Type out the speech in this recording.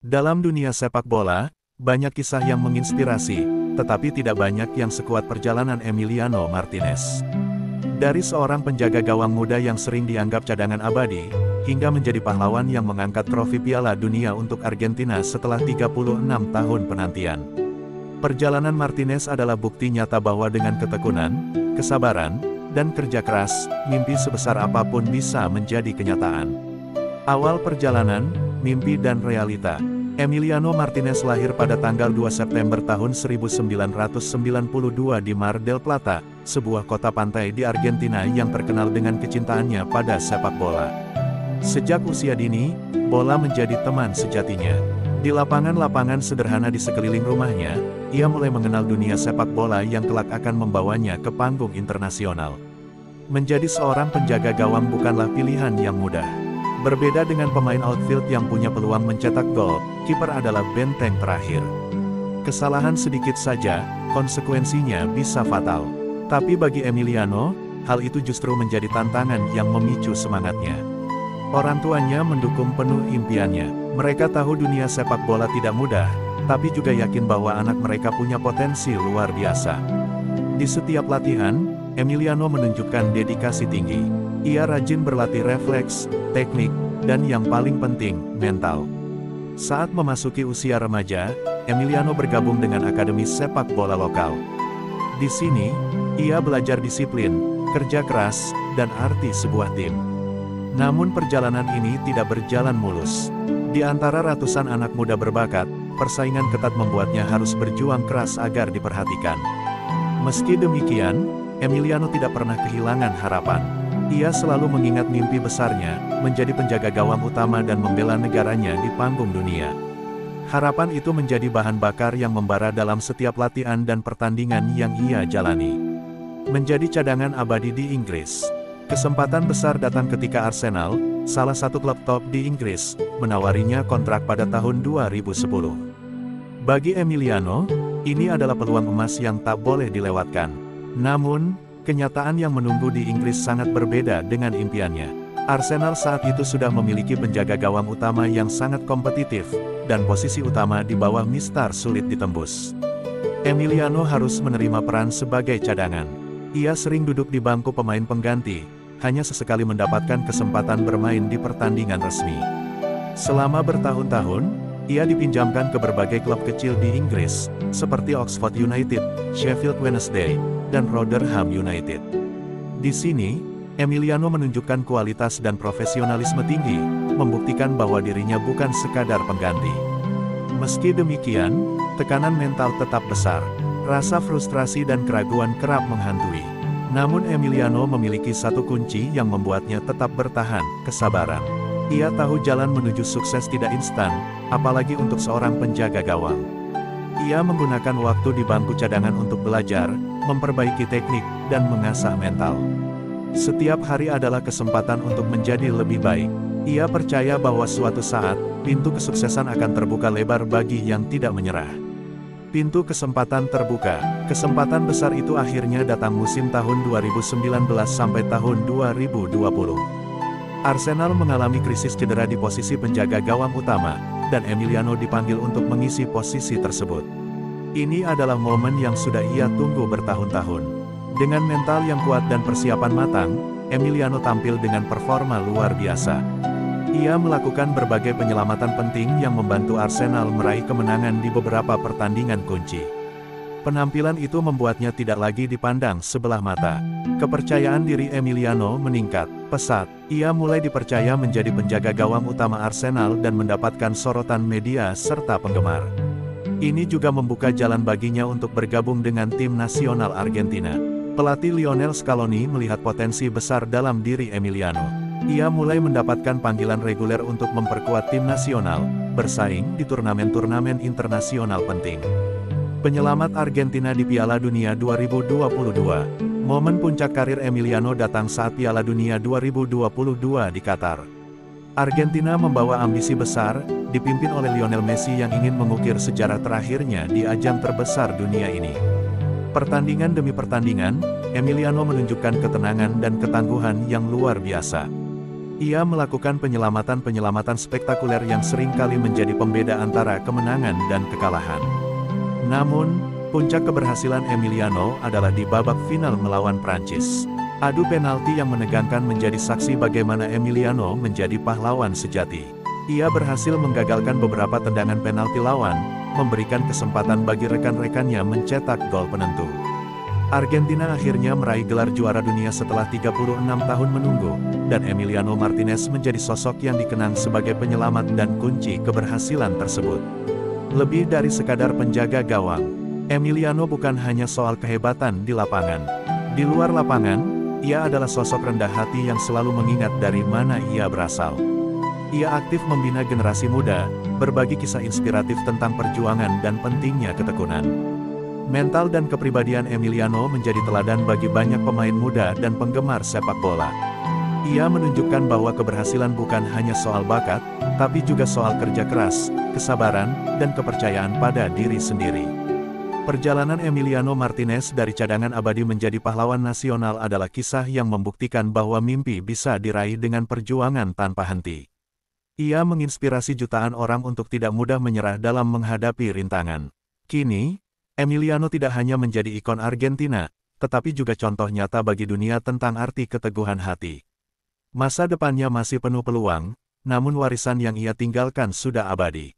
Dalam dunia sepak bola, banyak kisah yang menginspirasi, tetapi tidak banyak yang sekuat perjalanan Emiliano Martinez. Dari seorang penjaga gawang muda yang sering dianggap cadangan abadi, hingga menjadi pahlawan yang mengangkat trofi Piala Dunia untuk Argentina setelah 36 tahun penantian. Perjalanan Martinez adalah bukti nyata bahwa dengan ketekunan, kesabaran, dan kerja keras, mimpi sebesar apapun bisa menjadi kenyataan. Awal perjalanan, mimpi dan realita. Emiliano Martinez lahir pada tanggal 2 September tahun 1992 di Mar del Plata, sebuah kota pantai di Argentina yang terkenal dengan kecintaannya pada sepak bola. Sejak usia dini, bola menjadi teman sejatinya. Di lapangan-lapangan sederhana di sekeliling rumahnya, ia mulai mengenal dunia sepak bola yang kelak akan membawanya ke panggung internasional. Menjadi seorang penjaga gawang bukanlah pilihan yang mudah. Berbeda dengan pemain outfield yang punya peluang mencetak gol, kiper adalah benteng terakhir. Kesalahan sedikit saja, konsekuensinya bisa fatal. Tapi bagi Emiliano, hal itu justru menjadi tantangan yang memicu semangatnya. Orang tuanya mendukung penuh impiannya. Mereka tahu dunia sepak bola tidak mudah, tapi juga yakin bahwa anak mereka punya potensi luar biasa. Di setiap latihan, Emiliano menunjukkan dedikasi tinggi. Ia rajin berlatih refleks, teknik, dan yang paling penting, mental. Saat memasuki usia remaja, Emiliano bergabung dengan akademi sepak bola lokal. Di sini, ia belajar disiplin, kerja keras, dan arti sebuah tim. Namun perjalanan ini tidak berjalan mulus. Di antara ratusan anak muda berbakat, persaingan ketat membuatnya harus berjuang keras agar diperhatikan. Meski demikian, Emiliano tidak pernah kehilangan harapan. Ia selalu mengingat mimpi besarnya, menjadi penjaga gawang utama dan membela negaranya di panggung dunia. Harapan itu menjadi bahan bakar yang membara dalam setiap latihan dan pertandingan yang ia jalani. Menjadi cadangan abadi di Inggris. Kesempatan besar datang ketika Arsenal, salah satu klub top di Inggris, menawarinya kontrak pada tahun 2010. Bagi Emiliano, ini adalah peluang emas yang tak boleh dilewatkan. Namun, kenyataan yang menunggu di Inggris sangat berbeda dengan impiannya. Arsenal saat itu sudah memiliki penjaga gawang utama yang sangat kompetitif, dan posisi utama di bawah Mistar sulit ditembus. Emiliano harus menerima peran sebagai cadangan. Ia sering duduk di bangku pemain pengganti, hanya sesekali mendapatkan kesempatan bermain di pertandingan resmi. Selama bertahun-tahun, ia dipinjamkan ke berbagai klub kecil di Inggris, seperti Oxford United, Sheffield Wednesday, dan Rotherham United. Di sini, Emiliano menunjukkan kualitas dan profesionalisme tinggi, membuktikan bahwa dirinya bukan sekadar pengganti. Meski demikian, tekanan mental tetap besar. Rasa frustrasi dan keraguan kerap menghantui. Namun Emiliano memiliki satu kunci yang membuatnya tetap bertahan, kesabaran. Ia tahu jalan menuju sukses tidak instan, apalagi untuk seorang penjaga gawang. Ia menggunakan waktu di bangku cadangan untuk belajar, memperbaiki teknik, dan mengasah mental. Setiap hari adalah kesempatan untuk menjadi lebih baik. Ia percaya bahwa suatu saat, pintu kesuksesan akan terbuka lebar bagi yang tidak menyerah. Pintu kesempatan terbuka. Kesempatan besar itu akhirnya datang musim tahun 2019 sampai tahun 2020. Arsenal mengalami krisis cedera di posisi penjaga gawang utama, dan Emiliano dipanggil untuk mengisi posisi tersebut. Ini adalah momen yang sudah ia tunggu bertahun-tahun. Dengan mental yang kuat dan persiapan matang, Emiliano tampil dengan performa luar biasa. Ia melakukan berbagai penyelamatan penting yang membantu Arsenal meraih kemenangan di beberapa pertandingan kunci. Penampilan itu membuatnya tidak lagi dipandang sebelah mata. Kepercayaan diri Emiliano meningkat pesat. Ia mulai dipercaya menjadi penjaga gawang utama Arsenal dan mendapatkan sorotan media serta penggemar. Ini juga membuka jalan baginya untuk bergabung dengan tim nasional Argentina. Pelatih Lionel Scaloni melihat potensi besar dalam diri Emiliano. Ia mulai mendapatkan panggilan reguler untuk memperkuat tim nasional, bersaing di turnamen-turnamen internasional penting. Penyelamat Argentina di Piala Dunia 2022. Momen puncak karir Emiliano datang saat Piala Dunia 2022 di Qatar. Argentina membawa ambisi besar, dipimpin oleh Lionel Messi yang ingin mengukir sejarah terakhirnya di ajang terbesar dunia ini. Pertandingan demi pertandingan, Emiliano menunjukkan ketenangan dan ketangguhan yang luar biasa. Ia melakukan penyelamatan-penyelamatan spektakuler yang seringkali menjadi pembeda antara kemenangan dan kekalahan. Namun, puncak keberhasilan Emiliano adalah di babak final melawan Prancis. Adu penalti yang menegangkan menjadi saksi bagaimana Emiliano menjadi pahlawan sejati. Ia berhasil menggagalkan beberapa tendangan penalti lawan, memberikan kesempatan bagi rekan-rekannya mencetak gol penentu. Argentina akhirnya meraih gelar juara dunia setelah 36 tahun menunggu, dan Emiliano Martinez menjadi sosok yang dikenang sebagai penyelamat dan kunci keberhasilan tersebut. Lebih dari sekadar penjaga gawang, Emiliano bukan hanya soal kehebatan di lapangan. Di luar lapangan, ia adalah sosok rendah hati yang selalu mengingat dari mana ia berasal. Ia aktif membina generasi muda, berbagi kisah inspiratif tentang perjuangan dan pentingnya ketekunan. Mental dan kepribadian Emiliano menjadi teladan bagi banyak pemain muda dan penggemar sepak bola. Ia menunjukkan bahwa keberhasilan bukan hanya soal bakat, tapi juga soal kerja keras, kesabaran, dan kepercayaan pada diri sendiri. Perjalanan Emiliano Martinez dari cadangan abadi menjadi pahlawan nasional adalah kisah yang membuktikan bahwa mimpi bisa diraih dengan perjuangan tanpa henti. Ia menginspirasi jutaan orang untuk tidak mudah menyerah dalam menghadapi rintangan. Kini, Emiliano tidak hanya menjadi ikon Argentina, tetapi juga contoh nyata bagi dunia tentang arti keteguhan hati. Masa depannya masih penuh peluang, namun warisan yang ia tinggalkan sudah abadi.